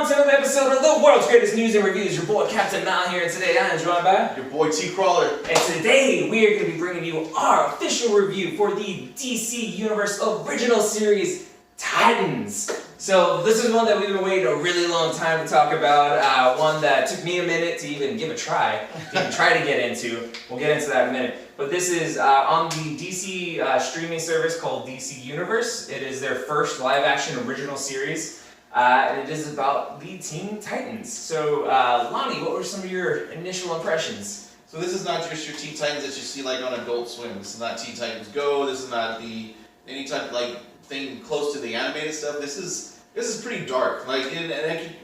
on to another episode of the world's greatest news and reviews. Your boy Captain Mal here, and today I am joined by your boy T Crawler. And today we are going to be bringing you our official review for the DC Universe original series, Titans. So this is one that we've been waiting a really long time to talk about. One that took me a minute to even give a try, to get into. We'll get into that in a minute. But this is on the DC streaming service called DC Universe. It is their first live-action original series. And it is about the Teen Titans. So, Lonnie, what were some of your initial impressions? So this is not just your Teen Titans that you see like on Adult Swim. This is not Teen Titans Go. This is not any type of like thing close to the animated stuff. This is pretty dark. Like,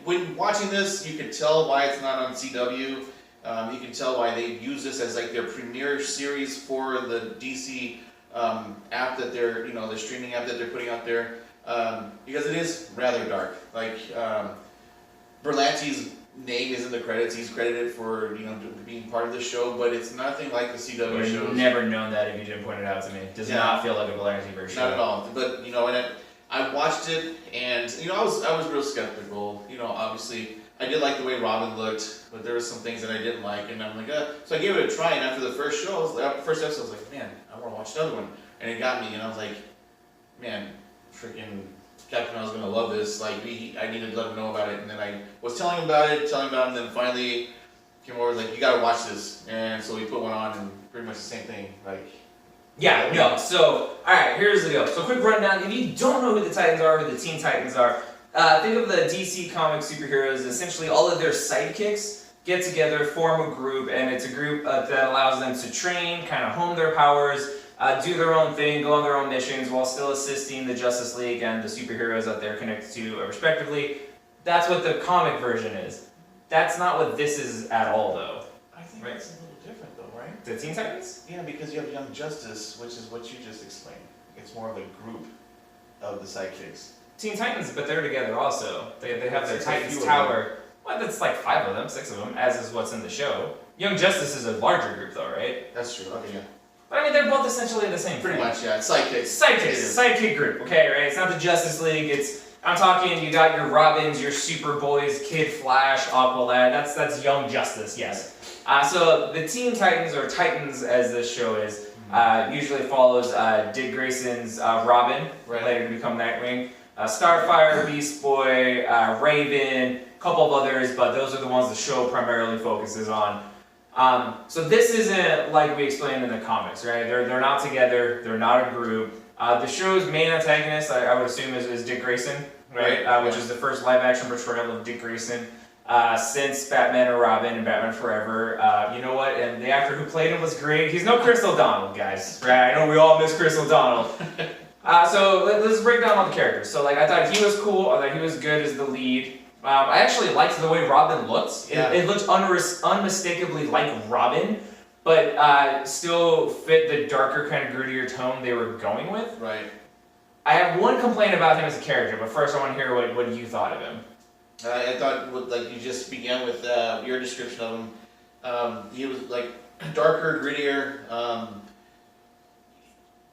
when watching this, you can tell why it's not on CW. You can tell why they use this as like their premiere series for the DC app that they're, the streaming app that they're putting out there. Because it is rather dark. Like, Berlanti's name is in the credits. He's credited for, being part of the show, but it's nothing like the CW shows. Would never known that if you didn't point it out to me. It does not feel like a Berlanti version. Not at all. But, and I watched it, and, I was real skeptical. Obviously, I did like the way Robin looked, but there were some things that I didn't like, and I'm like, so I gave it a try, and after the first first episode, I was like, man, I want to watch another one. And it got me, and I was like, man, freaking Captain I was gonna love this. Like, I needed to let him know about it, and then I was telling him about it, and then finally came over like, you gotta watch this, and so we put one on, and pretty much the same thing. Like, So, all right, here's the deal. So, quick rundown. If you don't know who the Titans are, who the Teen Titans are, think of the DC comic superheroes. Essentially, all of their sidekicks get together, form a group, and it's a group that allows them to train, kind of hone their powers. Do their own thing, go on their own missions, while still assisting the Justice League and the superheroes that they're connected to, respectively. That's what the comic version is. That's not what this is at all, though. I think it's a little different, though, right? The Teen Titans? Yeah, because you have Young Justice, which is what you just explained. It's more of a group of the sidekicks. Teen Titans, but they're together also. They have their Titans Tower. Well, that's like 5 of them, 6 of them, as is what's in the show. Young Justice is a larger group, though, right? That's true. Okay, yeah. But I mean, they're both essentially the same thing. Pretty much, yeah. Sidekicks. Sidekick group, okay, right? It's not the Justice League, I'm talking, you got your Robins, your Superboys, Kid Flash, Aqualad, that's Young Justice, yes. So the Teen Titans, or Titans as this show is, usually follows Dick Grayson's Robin, later to become Nightwing, Starfire, Beast Boy, Raven, a couple of others, but those are the ones the show primarily focuses on. So this isn't like we explained in the comics, right? They're not together, they're not a group. The show's main antagonist, I would assume, is Dick Grayson, right? Which is the first live-action portrayal of Dick Grayson since Batman and Robin and Batman Forever. You know what? And the actor who played him was great. He's no Chris O'Donnell, guys, right? I know we all miss Chris O'Donnell. So let's break down all the characters. So I thought he was cool, I thought he was good as the lead. I actually liked the way Robin looked. It looked unmistakably like Robin, but still fit the darker, kind of grittier tone they were going with. Right. I have one complaint about him as a character, but first I want to hear what you thought of him. I thought, like you just began with your description of him, he was like darker, grittier.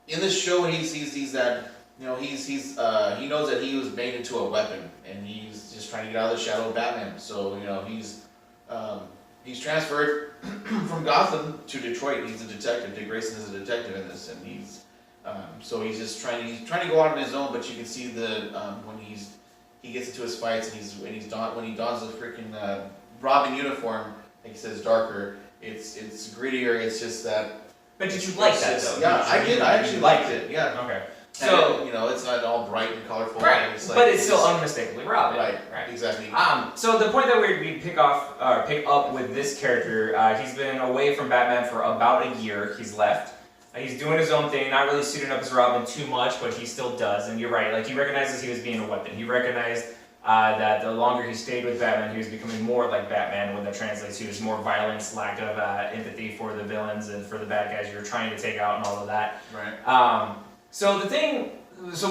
In this show, he's that. He knows that he was made into a weapon, and he's just trying to get out of the shadow of Batman. So, he's transferred from Gotham to Detroit. He's a detective. Dick Grayson is a detective in this, and he's just trying to go out on his own. But you can see when he gets into his fights, and when he dons the freaking Robin uniform, like he says, darker. It's grittier. It's just that. But did you like that though? Yeah, I did. I actually liked it. Yeah. Okay. So, it's not all bright and colorful. Right, but it's still unmistakably Robin. Right, exactly. So the point that we pick up with this character, he's been away from Batman for about a year. He's left. He's doing his own thing, not really suiting up as Robin too much, but he still does. And you're right, he recognizes he was being a weapon. He recognized that the longer he stayed with Batman, he was becoming more like Batman. What that translates to is more violence, lack of empathy for the villains and for the bad guys you're trying to take out and all of that. Right. So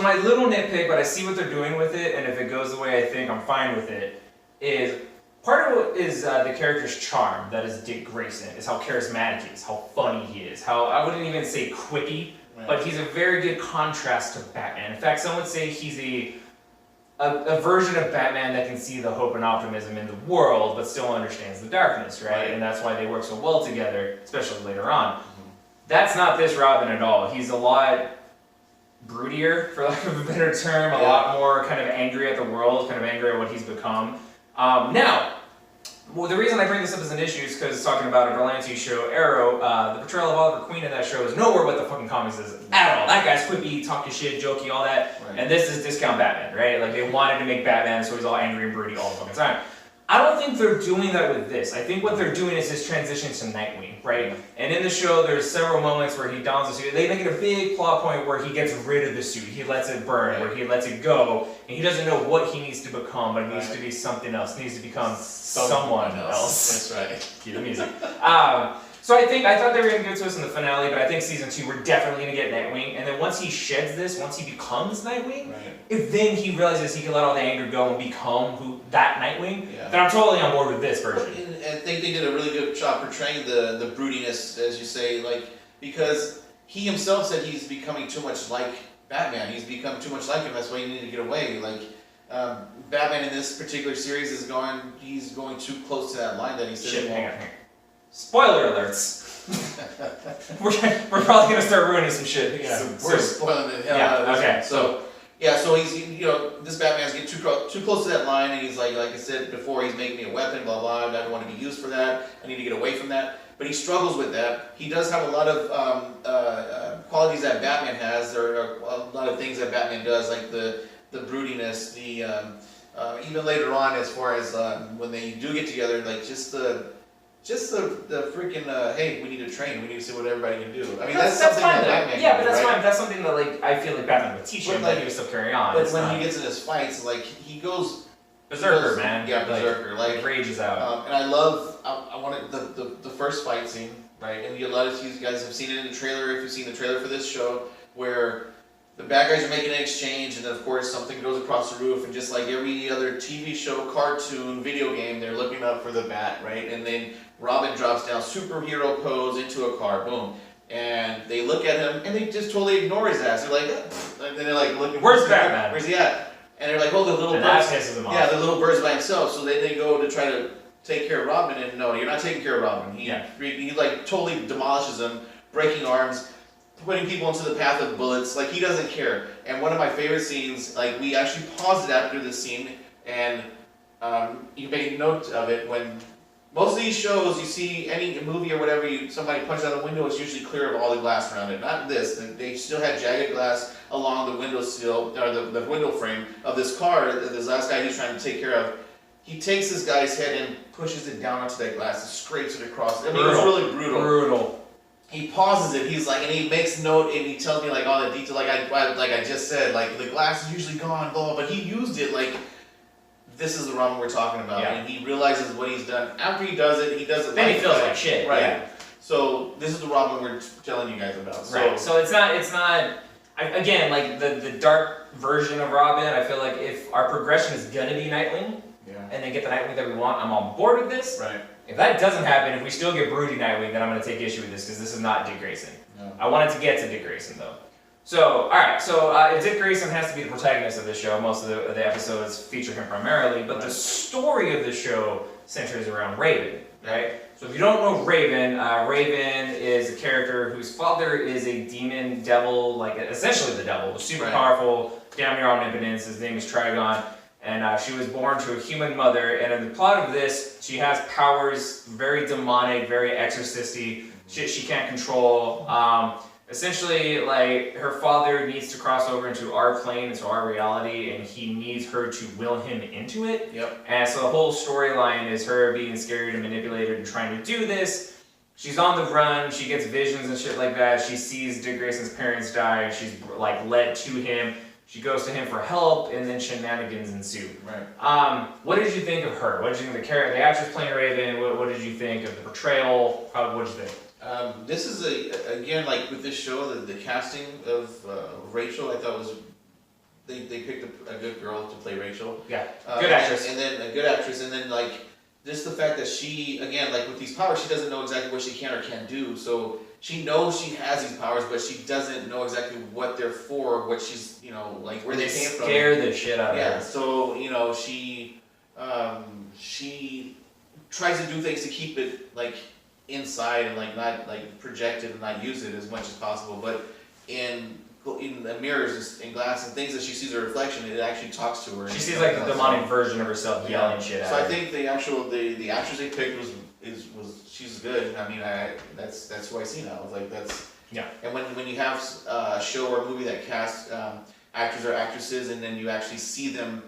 my little nitpick, but I see what they're doing with it, and if it goes the way I think, I'm fine with it, is part of it is the character's charm, that is Dick Grayson, is how charismatic he is, how funny he is, how, I wouldn't even say quippy, but he's a very good contrast to Batman. In fact, some would say he's a version of Batman that can see the hope and optimism in the world, but still understands the darkness, right? And that's why they work so well together, especially later on. That's not this Robin at all. He's a lot broodier, for lack of a better term, a lot more kind of angry at the world, kind of angry at what he's become. Now, well, the reason I bring this up as an issue is because talking about a Berlanti show, Arrow, the portrayal of Oliver Queen in that show is nowhere what the fucking comics is at all. That guy's quippy, talking shit, jokey, all that. Right. And this is discount Batman, right? Like they wanted to make Batman so he's all angry and broody all the fucking time. I don't think they're doing that with this. I think what they're doing is his transition to Nightwing, right? And in the show, there's several moments where he dons the suit. They make it a big plot point where he gets rid of the suit. He lets it burn, where he lets it go, and he doesn't know what he needs to become, but it needs to be something else. He needs to become someone else. That's right. Cue the music. So I thought they were going to give it to us in the finale, but I think season 2 we're definitely going to get Nightwing. And then once he sheds this, once he becomes Nightwing, if then he realizes he can let all the anger go and become that Nightwing, then I'm totally on board with this version. I think they did a really good job portraying the broodiness, as you say, like because he himself said he's becoming too much like Batman. He's become too much like him. That's why he needed to get away. Like Batman in this particular series he's going too close to that line that he said. Shit, hang on. Spoiler alerts. we're probably gonna start ruining some shit. Yeah, we're spoiling it. Okay. So he's this Batman's getting too close to that line, and he's like I said before, he's making me a weapon, blah blah. I don't want to be used for that. I need to get away from that. But he struggles with that. He does have a lot of qualities that Batman has. There are a lot of things that Batman does, like the broodiness, even later on, as far as when they do get together, like just the freaking hey, we need to train. We need to see what everybody can do. I mean, that's something fine, that Batman yeah, can but that's do, right? fine. That's something that like I feel like Batman would teach him, but he would still carry on. But when he gets in his fights, like he goes berserker, man. Yeah, berserker. Like rages out. And I love. I wanted the first fight scene, right? And a lot of you guys have seen it in the trailer. If you've seen the trailer for this show, where the bad guys are making an exchange, and then of course something goes across the roof, and just like every other TV show, cartoon, video game, they're looking up for the bat, right? And then Robin drops down, superhero pose into a car, boom. And they look at him, and they just totally ignore his ass. They're like, and then they're like looking. Where's Batman? Where's he at? And they're like, oh, the little bird. That pisses him off. Yeah, the little bird's by himself. So they go to try to take care of Robin, and no, you're not taking care of Robin. He like totally demolishes him, breaking arms, putting people into the path of bullets. Like he doesn't care. And one of my favorite scenes, like we actually paused it after the scene, and you made note of it when. Most of these shows, you see any movie or whatever, somebody punches out a window, it's usually clear of all the glass around it. Not this. They still had jagged glass along the window sill, or the window frame of this car. This last guy he's trying to take care of, he takes this guy's head and pushes it down onto that glass and scrapes it across. I mean, it was really brutal. Brutal. He pauses it. He's like, and he makes note, and he tells me like all the detail, like I just said, like the glass is usually gone, blah, but he used it like. This is the Robin we're talking about, and he realizes what he's done. After he does it, then he feels like shit, right? Yeah. So this is the Robin we're telling you guys about. Right. So it's not. Again, like the dark version of Robin. I feel like if our progression is gonna be Nightwing, and then get the Nightwing that we want, I'm on board with this. Right. If that doesn't happen, if we still get broody Nightwing, then I'm gonna take issue with this because this is not Dick Grayson. No. I wanted to get to Dick Grayson though. So, alright, Dick Grayson has to be the protagonist of this show. Most of the episodes feature him primarily, but the story of the show centers around Raven, right? So if you don't know Raven, Raven is a character whose father is a demon devil, like essentially the devil, super powerful, damn near omnipotence. His name is Trigon, and she was born to a human mother, and in the plot of this, she has powers, very demonic, very exorcisty, shit she can't control. Essentially, like, her father needs to cross over into our plane, into our reality, and he needs her to will him into it. Yep. And so the whole storyline is her being scared and manipulated and trying to do this. She's on the run, she gets visions and shit like that. She sees Dick Grayson's parents die, and she's, like, led to him. She goes to him for help, and then shenanigans ensue. Right. What did you think of her? What did you think of the actress playing Raven? What did you think of the portrayal? What did you think? This is again like with this show, the casting of Rachel, I thought was they picked a good girl to play Rachel. Yeah, good actress. And then a good actress, and then like just the fact that she, again, like with these powers, she doesn't know exactly what she can or can't do. So she knows she has these powers, but she doesn't know exactly what they're for, what she's, you know, like where they came from. Scare the shit out of Yeah. her. So you know, she tries to do things to keep it like inside and like not like projected and not use it as much as possible. But in the mirrors and glass and things that she sees her reflection, it actually talks to her. She sees like the demonic version of herself yelling shit at her. So I think the actress they picked was she's good. I mean, that's who I see now. It's like that's yeah. And when you have a show or a movie that casts actors or actresses, and then you actually see them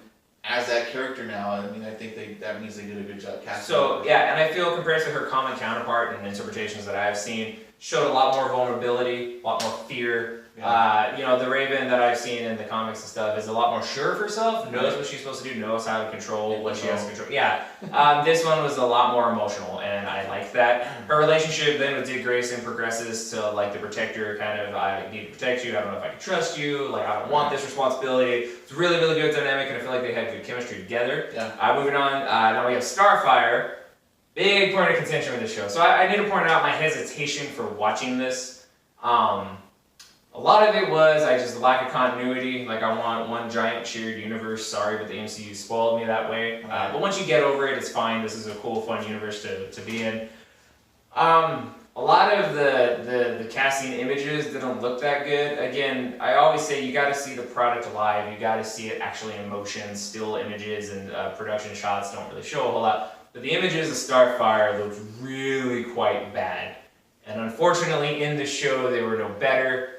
as that character now, I mean, I think that means they did a good job casting. So yeah, and I feel compared to her comic counterpart and interpretations that I've seen, showed a lot more vulnerability, a lot more fear. Yeah. You know, the Raven that I've seen in the comics and stuff is a lot more sure of herself, knows what she's supposed to do, knows how to control what she has to control. Yeah, this one was a lot more emotional, and I like that. Her relationship then with Dick Grayson progresses to like the protector kind of, I need to protect you, I don't know if I can trust you, like I don't want this responsibility. It's really, really good dynamic, and I feel like they had good chemistry together. Yeah. Moving on, now we have Starfire. Big point of contention with this show. So I need to point out my hesitation for watching this. A lot of it was just lack of continuity. Like I want one giant shared universe. Sorry, but the MCU spoiled me that way. But once you get over it, it's fine. This is a cool, fun universe to be in. A lot of the casting images didn't look that good. Again, I always say you got to see the product live. You got to see it actually in motion. Still images and production shots don't really show a whole lot. But the images of Starfire looked really quite bad. And unfortunately, in the show, they were no better.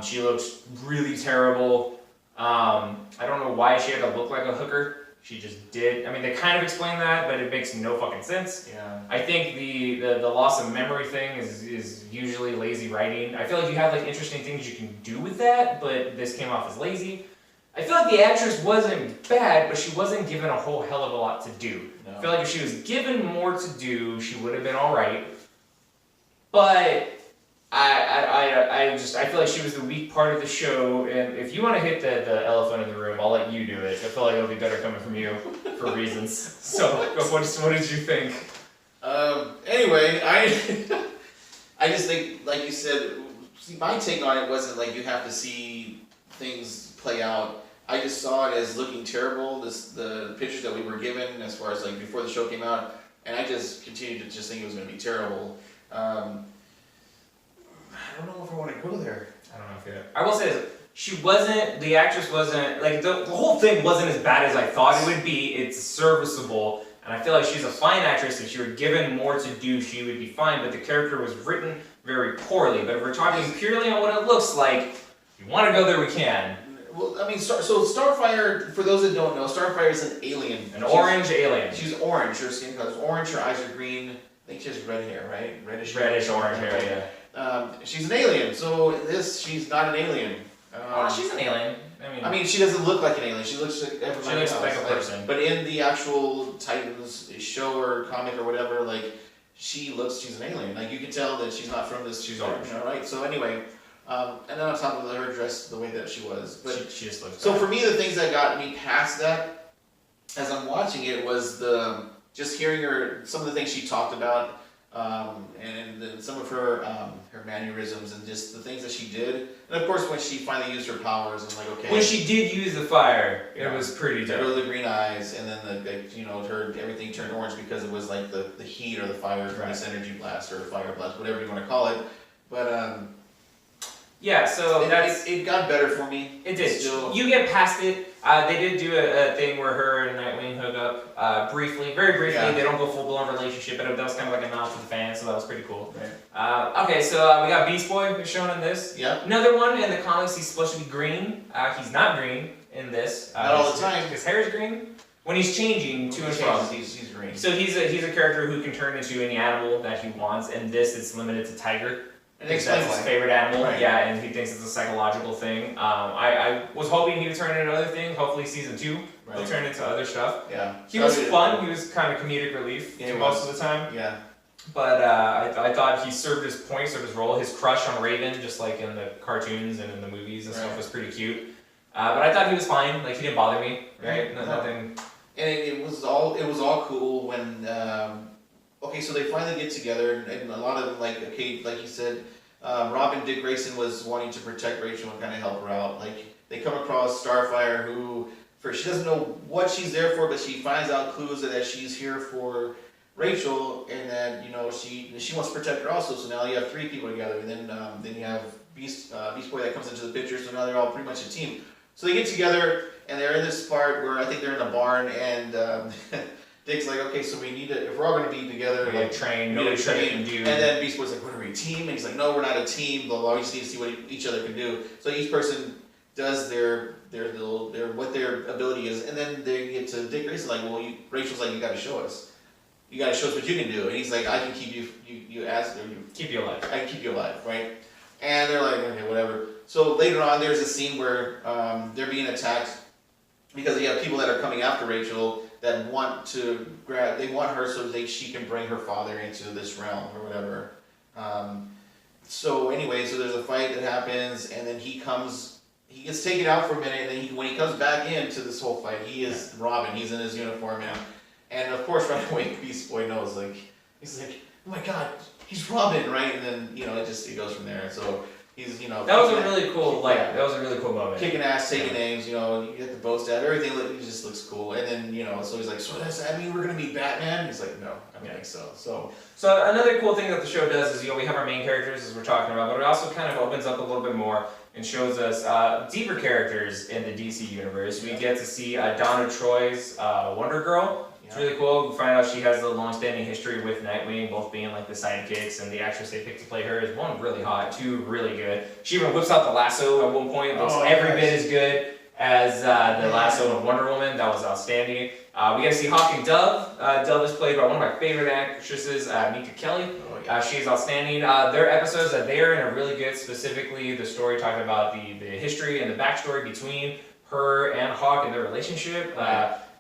She looked really terrible. I don't know why she had to look like a hooker. She just did. I mean, they kind of explain that, but it makes no fucking sense. Yeah. I think the loss of memory thing is usually lazy writing. I feel like you have like interesting things you can do with that, but this came off as lazy. I feel like the actress wasn't bad, but she wasn't given a whole hell of a lot to do. No. I feel like if she was given more to do, she would have been alright. But I feel like she was the weak part of the show, and if you want to hit the elephant in the room, I'll let you do it. I feel like it'll be better coming from you for reasons. So, what did you think? Anyway, I just think, like you said, see, my take on it wasn't like you have to see things play out. I just saw it as looking terrible. The pictures that we were given as far as like before the show came out, and I just continued to just think it was going to be terrible. I don't know if I want to go there. I don't know if you. I will say this. The actress wasn't, like, the whole thing wasn't as bad as I thought it would be. It's serviceable, and I feel like she's a fine actress. If she were given more to do, she would be fine, but the character was written very poorly. But if we're talking purely on what it looks like, if you want to go there, we can. Well, I mean, so Starfire, for those that don't know, Starfire is an alien. Orange alien. She's orange. Her skin color is orange. Her eyes are green. I think she has red hair, right? Reddish orange hair, yeah. She's an alien. So she's not an alien. She's an alien. I mean, she doesn't look like an alien. She looks like everybody else. She looks like a person. But in the actual Titans show or comic or whatever, like she's an alien. Like you can tell that she's not from this. She's orange, right? So anyway, and then on top of her dressed the way that she was, but she just looks. So for me, the things that got me past that, as I'm watching it, was just hearing her, some of the things she talked about, and then some of her mannerisms and just the things that she did, and of course when she finally used her powers, I'm like, okay. When she did use the fire, it was pretty dope. The green eyes, and then everything turned orange because it was like the heat or the fire from this energy blast or fire blast, whatever you want to call it. But yeah, so it got better for me. It did. Still. You get past it. They did do a thing where her and Nightwing hook up briefly, very briefly. Yeah. They don't go full blown relationship, but that was kind of like a nod to the fans, so that was pretty cool. Right. Okay, so we got Beast Boy who's shown in this. Yep. Another one in the comics. He's supposed to be green. He's not green in this. Not all the time. His hair is green. When he's changing to and from, he's green. So he's a character who can turn into any animal that he wants. And this is limited to tiger. And That's his favorite animal, right. Yeah, and he thinks it's a psychological thing. I was hoping he would turn into other things. Hopefully, season 2 he'll turn into other stuff. Yeah, he was fun. He was kind of comedic relief most of the time. Yeah, but I thought he served his point, served his role. His crush on Raven, just like in the cartoons and in the movies and stuff, was pretty cute. But I thought he was fine. Like he didn't bother me, right? Nothing. and it was all cool when okay, so they finally get together, and a lot of them, like, okay, like you said, Robin, Dick Grayson was wanting to protect Rachel and kind of help her out. Like, they come across Starfire, who, she doesn't know what she's there for, but she finds out clues that she's here for Rachel, and that, you know, she wants to protect her also. So now you have 3 people together, and then you have Beast Boy that comes into the picture. So now they're all pretty much a team. So they get together, and they're in this part where I think they're in a barn, and Dick's like, okay, so we need to, if we're all going to be together, like train, no train, and do. And then Beast Boy's like, what are we, a team? And he's like, no, we're not a team, blah, blah, we just need to see what each other can do. So each person does their what their ability is, and then they get to Dick Grayson, like, well, Rachel's like, you gotta show us. You gotta show us what you can do. And he's like, I can keep you ask, or keep you alive. I can keep you alive, right? And they're like, okay, whatever. So later on, there's a scene where they're being attacked because you have people that are coming after Rachel that want to they want her so she can bring her father into this realm or whatever. So anyway, so there's a fight that happens, and then he gets taken out for a minute, and then when he comes back into this whole fight, he is Robin. He's in his uniform, and of course right away Beast Boy knows, like, he's like, oh my god, he's Robin, right? And then, you know, it goes from there. So he's, you know, that was a really cool moment. Kicking ass, taking names, you know, you get the bow stab, everything just looks cool. And then, you know, so he's like, so does that mean we're gonna be Batman? He's like, no, I don't think so. So another cool thing that the show does is, you know, we have our main characters as we're talking about, but it also kind of opens up a little bit more and shows us deeper characters in the DC universe. We get to see Donna Troy's Wonder Girl. It's really cool. We find out she has a long-standing history with Nightwing, both being like the sidekicks, and the actress they picked to play her is, 1, really hot, 2, really good. She even whips out the lasso at one point. It looks every bit as good as the lasso of Wonder Woman. That was outstanding. We get to see Hawk and Dove. Dove is played by one of my favorite actresses, Mika Kelly. She's outstanding. Their episodes, they are in a really good, specifically the story talking about the history and the backstory between her and Hawk and their relationship.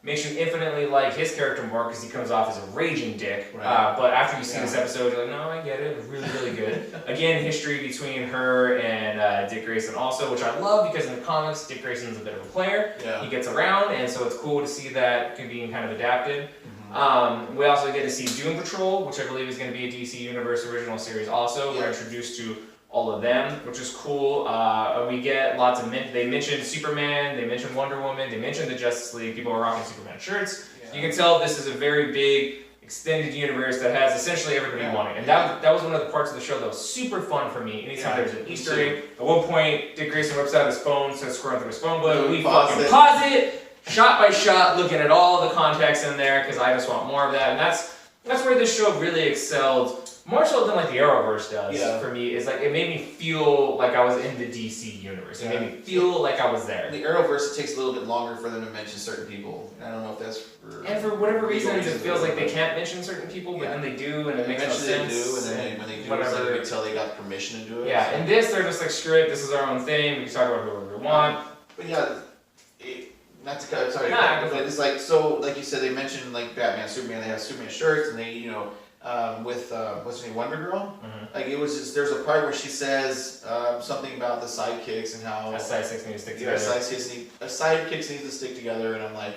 Makes you infinitely like his character more because he comes off as a raging dick. Right. But after you see this episode, you're like, no, I get it. It was really, really good. Again, history between her and Dick Grayson also, which I love because in the comics, Dick Grayson's a bit of a player. Yeah. He gets around, and so it's cool to see that being kind of adapted. Mm-hmm. We also get to see Doom Patrol, which I believe is going to be a DC Universe original series also. Yeah. We're introduced to all of them, which is cool. We get lots of they mention Superman, they mention Wonder Woman, they mention the Justice League. People are rocking Superman shirts. Yeah. You can tell this is a very big extended universe that has essentially everybody wanting. And that was one of the parts of the show that was super fun for me. Anytime there's an Easter egg, at one point Dick Grayson whips out his phone, starts scrolling through his phone book. We fucking pause it, shot by shot, looking at all the context in there because I just want more of that. And that's where this show really excelled. More so than like the Arrowverse does for me, is like it made me feel like I was in the DC universe. It made me feel like I was there. The Arrowverse, it takes a little bit longer for them to mention certain people. I don't know if that's for whatever reason, it feels like they can't mention certain people, but then they do, and it makes no sense. They do, and then when they do, it's like you can tell they got permission to do it. Yeah, in this, they're just like, screw it, this is our own thing, we can talk about whoever we want. But yeah, not to cut, sorry, but it's like, so, like you said, they mentioned like Batman, Superman, they have Superman shirts, and they, you know, with what's her name, Wonder Girl. Mm-hmm. Like it was just, there's a part where she says something about the sidekicks and how sidekicks need to stick together. Sidekicks need to stick together, and I'm like,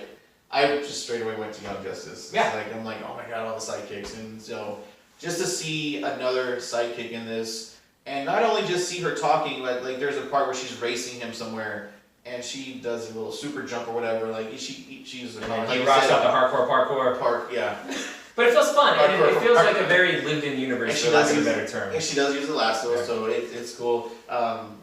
I just straight away went to Young Justice. Yeah. Like I'm like, oh my god, all the sidekicks, and so just to see another sidekick in this, and not only just see her talking, but like there's a part where she's racing him somewhere. And she does a little super jump or whatever. Like she's he rocks out the hardcore parkour. Yeah. But it feels fun, and it feels like a very lived-in universe, for lack of a better term. And she does use the lasso, so it's cool.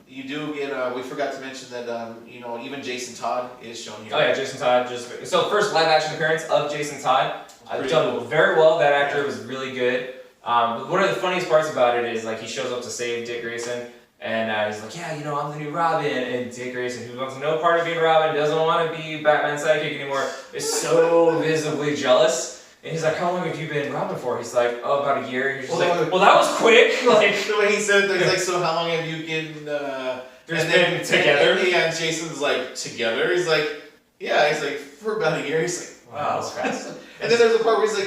You do get, we forgot to mention that, you know, even Jason Todd is shown here. Oh yeah, Jason Todd so first live-action appearance of Jason Todd. Done very well, that actor was really good. But one of the funniest parts about it is, like, he shows up to save Dick Grayson, and he's like, yeah, you know, I'm the new Robin, and Dick Grayson, who wants no part of being Robin, doesn't want to be Batman's sidekick anymore, is so visibly jealous. And he's like, how long have you been Robin for? He's like, oh, about a year. And he's just like, well, that was quick. Like the way he said that, he's like, so how long have you been together? And Jason's like, together? He's like, yeah. He's like, for about a year. He's like, wow, that's fast. And then there's a part where he's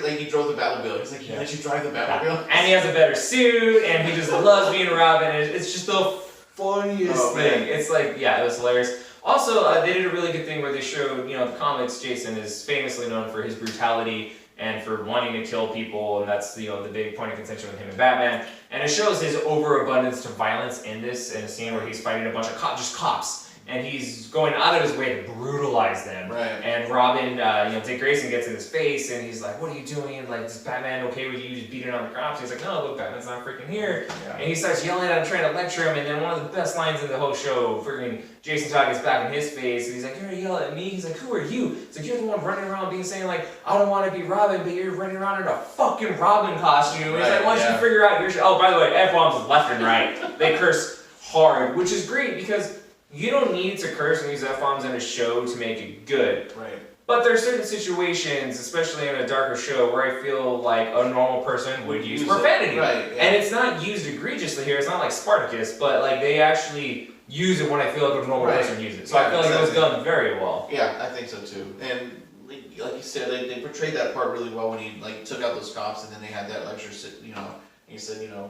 like, he drove the Batmobile. He's like, let you drive the Batmobile? And he has a better suit, and he just loves being Robin. And it's just the funniest thing. It's like, yeah, it was hilarious. Also, they did a really good thing where they showed, you know, the comics, Jason is famously known for his brutality and for wanting to kill people, and that's, you know, the big point of contention with him and Batman. And it shows his overabundance to violence in this, in a scene where he's fighting a bunch of cops. And he's going out of his way to brutalize them. Right. And Robin, you know, Dick Grayson gets in his face and he's like, what are you doing? And like, is Batman okay with you just beating on the cops? He's like, no, look, Batman's not freaking here. Yeah. And he starts yelling at him, trying to lecture him. And then one of the best lines in the whole show, freaking Jason Todd gets back in his face. And he's like, you're gonna yell at me? He's like, who are you? He's like, you're the one running around saying like, I don't want to be Robin, but you're running around in a fucking Robin costume. He's like, why don't you figure out your shit? Oh, by the way, F-bombs left and right. They curse hard, which is great because you don't need to curse and use F-bombs in a show to make it good. Right. But there are certain situations, especially in a darker show, where I feel like a normal person would use profanity. Right. Yeah. And it's not used egregiously here. It's not like Spartacus, but like they actually use it when I feel like a normal person uses it. So I feel like it was done very well. Yeah, I think so too. And like you said, they portrayed that part really well when he like took out those cops and then they had that lecture. You know, and he said, you know,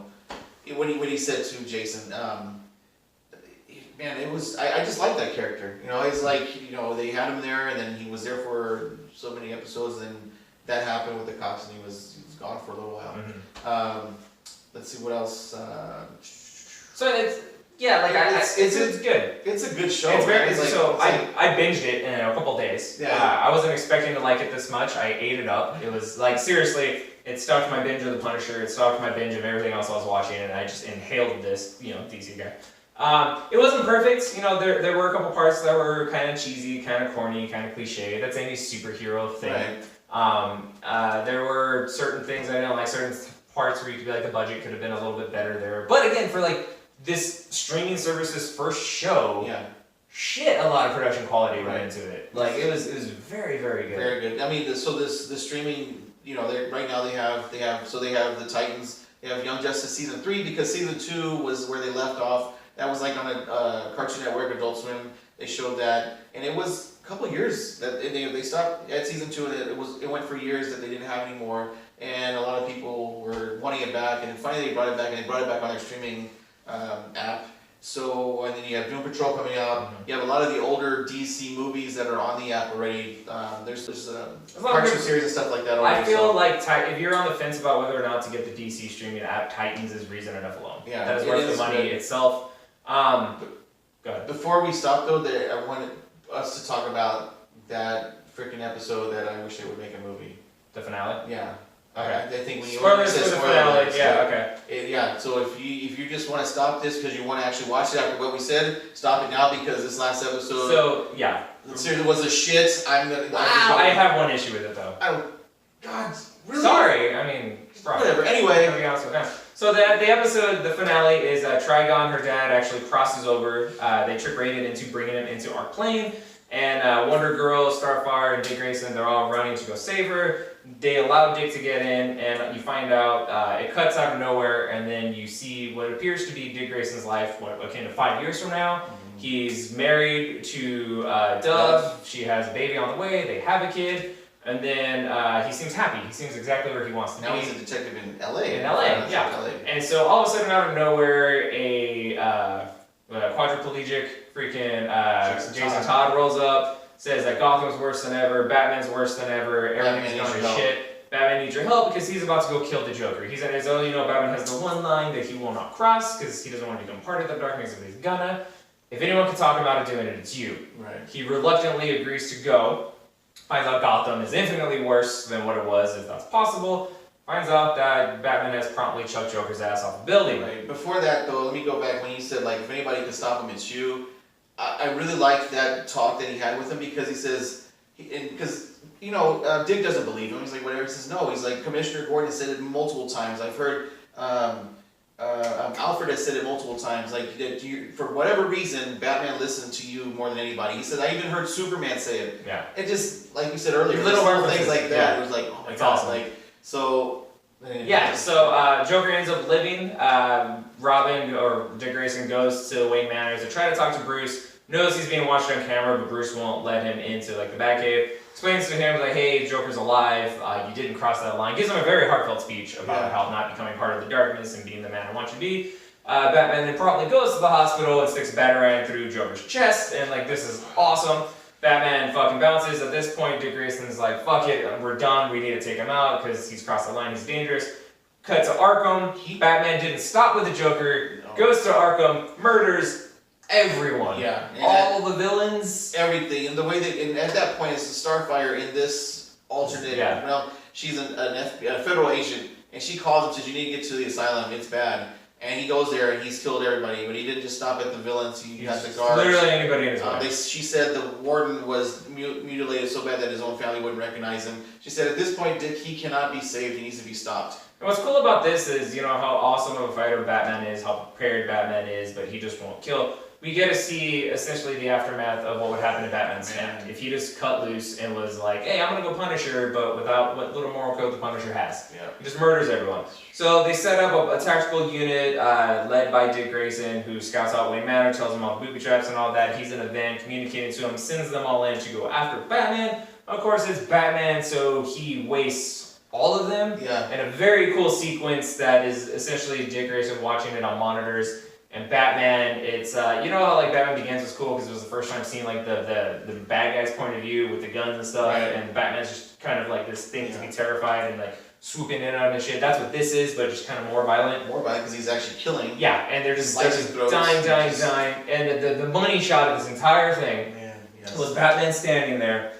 when he said to Jason. Man, it was, I just like that character. You know, it's like, you know, they had him there and then he was there for so many episodes and that happened with the cops and he was gone for a little while. Mm-hmm. Let's see what else. So it's, yeah, like it's good. It's a good show. It's very, it's like, so it's I binged it in a couple days. Yeah. I wasn't expecting to like it this much. I ate it up. It was like, seriously, it stopped my binge of The Punisher. It stopped my binge of everything else I was watching and I just inhaled this, you know, DC guy. It wasn't perfect, you know, there were a couple parts that were kind of cheesy, kind of corny, kind of cliche. That's any superhero thing. Right. There were certain things I didn't like, certain parts where you could be like, the budget could have been a little bit better there. But again, for like this streaming service's first show, a lot of production quality went into it. Like it was very, very good. Very good. I mean, the streaming, you know, right now they have the Titans. They have Young Justice season 3 because season 2 was where they left off. That was like on a Cartoon Network, Adult Swim. They showed that, and it was a couple years that they stopped at season 2, and it went for years that they didn't have anymore, and a lot of people were wanting it back, and then finally they brought it back, and they brought it back on their streaming app. So, and then you have Doom Patrol coming out. Mm-hmm. You have a lot of the older DC movies that are on the app already. There's cartoon series and stuff like that already. I feel like if you're on the fence about whether or not to get the DC streaming app, Titans is reason enough alone. Yeah, that is worth the money itself. Go ahead. Before we stop though, I wanted us to talk about that freaking episode that I wish they would make a movie. The finale? Yeah. Okay. I think when you spoilers for the finale, yeah. So if you just want to stop this because you want to actually watch it after what we said, stop it now because this last episode. So yeah. Seriously, was a shit. I have one issue with it though. Oh, God, really? Sorry. I mean, whatever. Anyway. So the episode, the finale is Trigon, her dad, actually crosses over. They trick Raven into bringing him into our plane. And Wonder Girl, Starfire, and Dick Grayson, they're all running to go save her. They allow Dick to get in, and you find out it cuts out of nowhere, and then you see what appears to be Dick Grayson's life, akin to 5 years from now. Mm-hmm. He's married to Dove. She has a baby on the way. They have a kid. And then he seems happy. He seems exactly where he wants to be. Now he's a detective in L.A. In L.A., yeah. LA. And so all of a sudden, out of nowhere, a quadriplegic freaking Jason Todd rolls up, says that Gotham's worse than ever, Batman's worse than ever, everything's gone to shit. Batman needs your help because he's about to go kill the Joker. He's at his own, Batman has the one line that he will not cross because he doesn't want to become part of the darkness, but he's gonna. If anyone can talk about it doing it, it's you. Right. He reluctantly agrees to go. Finds out Gotham is infinitely worse than what it was, if that's possible. Finds out that Batman has promptly chucked Joker's ass off the building. Right. Before that, though, let me go back when he said, like, if anybody can stop him, it's you. I really liked that talk that he had with him because he says, Dick doesn't believe him. He's like, whatever. He says, no. He's like, Commissioner Gordon said it multiple times. I've heard Alfred has said it multiple times. Like, that for whatever reason, Batman listened to you more than anybody. He said, I even heard Superman say it. Yeah. It just, like you said earlier, little things like that. Yeah. It was like, oh my it's God. Awesome. Like, so. Yeah, so Joker ends up living. Robin, or Dick Grayson, goes to Wayne Manor to try to talk to Bruce. Knows he's being watched on camera, but Bruce won't let him into like the Batcave. Explains to him like, hey, Joker's alive. You didn't cross that line. Gives him a very heartfelt speech about how not becoming part of the darkness and being the man I want you to be. Batman then promptly goes to the hospital and sticks a Batarang through Joker's chest, and like this is awesome. Batman fucking bounces. At this point, Dick Grayson's like, fuck it, we're done, we need to take him out because he's crossed the line, he's dangerous. Cut to Arkham. Batman didn't stop with the Joker, goes to Arkham, murders everyone. Yeah. All the villains. Everything. And the way that, and at that point, it's the Starfire in this alternate realm. She's a federal agent, and she calls him, says, you need to get to the asylum, it's bad. And he goes there and he's killed everybody, but he didn't just stop at the villains. He got the guards. Literally anybody in his way. She said the warden was mutilated so bad that his own family wouldn't recognize him. She said at this point, Dick, he cannot be saved. He needs to be stopped. And what's cool about this is, how awesome of a fighter Batman is, how prepared Batman is, but he just won't kill. We get to see essentially the aftermath of what would happen to Batman's snapped. If he just cut loose and was like, hey, I'm gonna go punish her, but without what little moral code the Punisher has. Yeah. He just murders everyone. So they set up a tactical unit led by Dick Grayson, who scouts out Wayne Manor, tells him all the booby traps and all that. He's in a van communicating to him, sends them all in to go after Batman. Of course, it's Batman, so he wastes all of them. Yeah. And a very cool sequence that is essentially Dick Grayson watching it on monitors. And Batman, it's how like Batman Begins was cool because it was the first time seeing like the bad guy's point of view with the guns and stuff, and Batman's just kind of like this thing to be terrified and like swooping in on and shit. That's what this is, but just kind of more violent. More violent because he's actually killing. Yeah, and they're just dying, and the money shot of this entire thing was Batman standing there,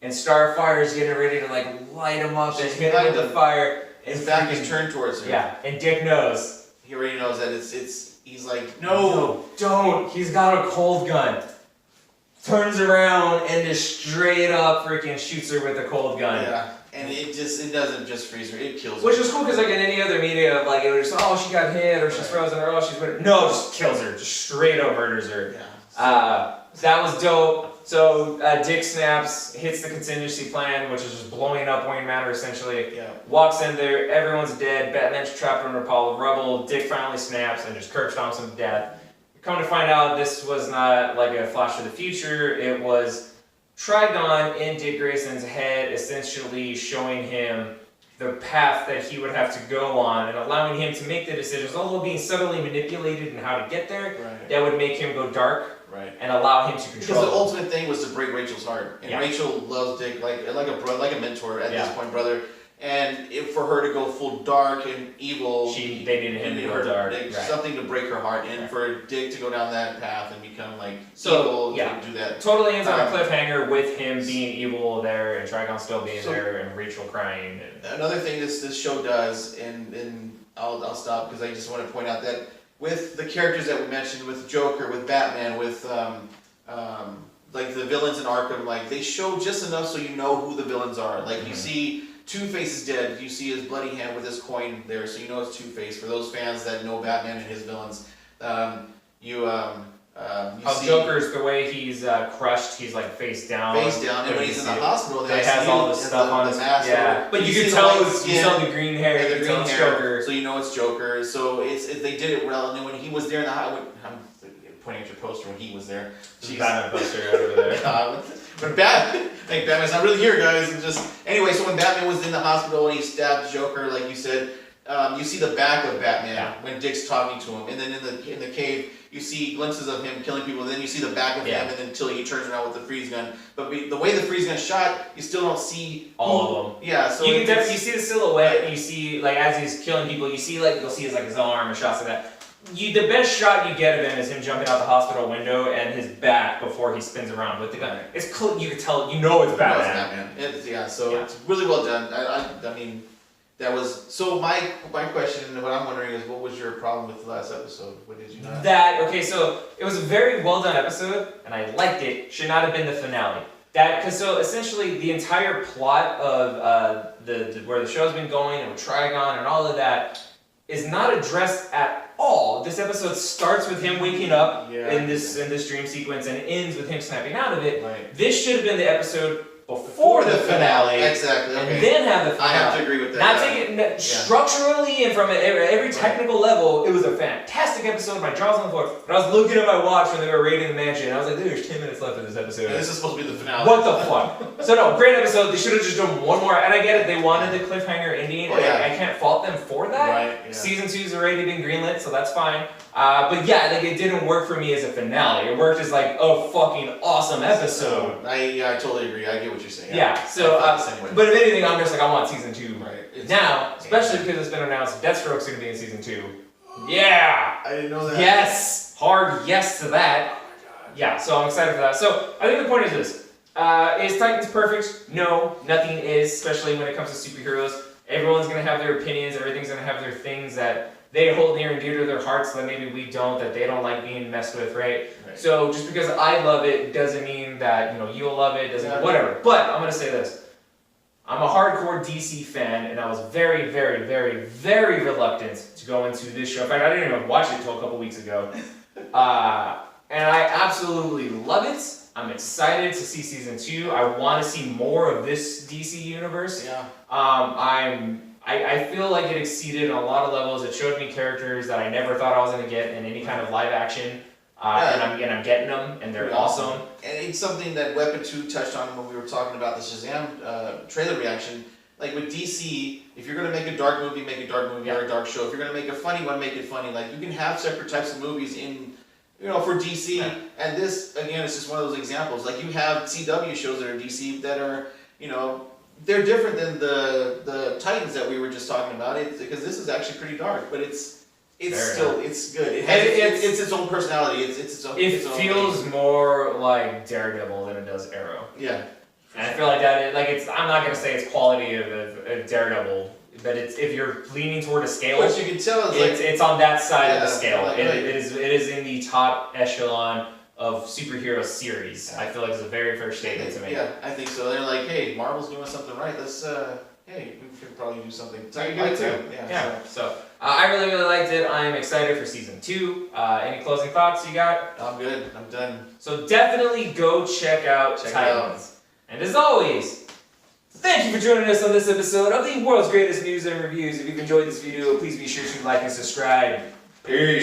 and Starfire's getting ready to like light him up and hit him with the fire. His back is turned towards him. Yeah, and Dick knows. He already knows that it's. He's like, no, don't. He's got a cold gun. Turns around and just straight up freaking shoots her with a cold gun. Yeah, and it doesn't just freeze her, it kills her. Which is cool because like in any other media, like it was just, she got hit or she's frozen or she's whatever. No, just kills her, just straight up murders her. Yeah. That was dope. So Dick snaps, hits the contingency plan, which is just blowing up Wayne Manor essentially. Yeah. Walks in there, everyone's dead, Batman's trapped under a pile of rubble, Dick finally snaps and just curb stomps him to death. Come to find out, this was not like a flash of the future, it was Trigon in Dick Grayson's head, essentially showing him the path that he would have to go on and allowing him to make the decisions, although being subtly manipulated in how to get there, that would make him go dark. Right. And allow him to control. Because the ultimate thing was to break Rachel's heart, and Rachel loves Dick like a mentor at this point, brother. And for her to go full dark and evil, they needed him to go dark. Something to break her heart, and for Dick to go down that path and become like evil, to do that. Totally ends on a cliffhanger with him being evil there, and Trigon still being there, and Rachel crying. Another thing this show does, and I'll stop because I just want to point out that. With the characters that we mentioned, with Joker, with Batman, with like the villains in Arkham, like they show just enough so you know who the villains are. Like you see Two-Face is dead, you see his bloody hand with his coin there, so you know it's Two-Face. For those fans that know Batman and his villains, you see Joker's the way he's crushed, he's like face down. Face down, and when he's in the hospital, he has all the stuff on his mask. Yeah, but you can tell you saw the green hair, the green hair, Joker. So you know it's Joker. So they did it well, and then when he was there in the I'm pointing at your poster when he was there. Batman poster over there. When Batman's not really here, guys. It's just anyway. So when Batman was in the hospital and he stabbed Joker, like you said, you see the back of Batman when Dick's talking to him, and then in the cave. You see glimpses of him killing people, and then you see the back of him, and then until he turns around with the freeze gun. But the way the freeze gun shot, you still don't see all of them. Yeah, so you can definitely see the silhouette, and you see like as he's killing people, you see you'll see his arm or shots like that. The best shot you get of him is him jumping out the hospital window and his back before he spins around with the gun. It's cool. You can tell. You know it's Batman. It's really well done. I mean. That was so. My question, and what I'm wondering is, what was your problem with the last episode? What did you not? So it was a very well done episode, and I liked it. Should not have been the finale. So essentially the entire plot of where the show's been going and with Trigon and all of that is not addressed at all. This episode starts with him waking up in this dream sequence and ends with him snapping out of it. Right. This should have been the episode before the finale. finale, Exactly. and Okay. then have the finale. I have to agree with that. Not taking structurally and from every technical level, it was a fantastic episode. My jaws on the floor. And I was looking at my watch when they were raiding the mansion. And I was like, "There's 10 minutes left of this episode." And this is supposed to be the finale. What the fuck? So no, great episode. They should have just done one more. And I get it. They wanted the cliffhanger ending. Oh, And yeah. I can't fault them for that. Right. Yeah. Season 2's already been greenlit, so that's fine. But yeah, like it didn't work for me as a finale. It worked as like a fucking awesome episode. I totally agree. I get what you're saying. Yeah. So, I felt the same way. but if anything, I'm just like I want season 2 Right. It's- now, especially because it's been announced Deathstroke's gonna be in season 2. Yeah. I didn't know that. Yes. Hard yes to that. Yeah. So I'm excited for that. So I think the point is this: is Titans perfect? No, nothing is. Especially when it comes to superheroes. Everyone's gonna have their opinions. Everything's gonna have their things that they hold near and dear to their hearts that maybe we don't, that they don't like being messed with, right? Right. So just because I love it doesn't mean that you'll love it, doesn't Yeah. whatever. But I'm gonna say this. I'm a hardcore DC fan, and I was very, very, very, very reluctant to go into this show. In fact, I didn't even watch it until a couple weeks ago. And I absolutely love it. I'm excited to see season 2. I want to see more of this DC universe. Yeah. I feel like it exceeded on a lot of levels. It showed me characters that I never thought I was going to get in any kind of live action. And I'm getting them, and they're Pretty awesome. And it's something that Weapon 2 touched on when we were talking about the Shazam trailer reaction. Like with DC, if you're gonna make a dark movie, make a dark movie or a dark show. If you're gonna make a funny one, make it funny. Like you can have separate types of movies in, for DC. Yeah. And this again is just one of those examples. Like you have CW shows that are DC that are, they're different than the Titans that we were just talking about. Because this is actually pretty dark, but it's Very still dark. it's good. It has it's its own personality. It's its own. It its own feels thing. more like Daredevil than it does Arrow. Yeah. And I feel like that, I'm not gonna say it's quality of Daredevil, but it's if you're leaning toward a scale, What you can tell is it's on that side of the Yeah, scale. like, It right. is in the top echelon of superhero series. I feel like it's a very fair statement to make. Yeah, I think so. They're like, hey, Marvel's doing something right. Let's, hey, we could probably do something. So you do like it too. that. Yeah. So I really, really liked it. I'm excited for season 2. Any closing thoughts you got? I'm good. I'm done. So definitely go check out Check it Titans. And as always, thank you for joining us on this episode of the world's greatest news and reviews. If you've enjoyed this video, please be sure to like and subscribe. Peace.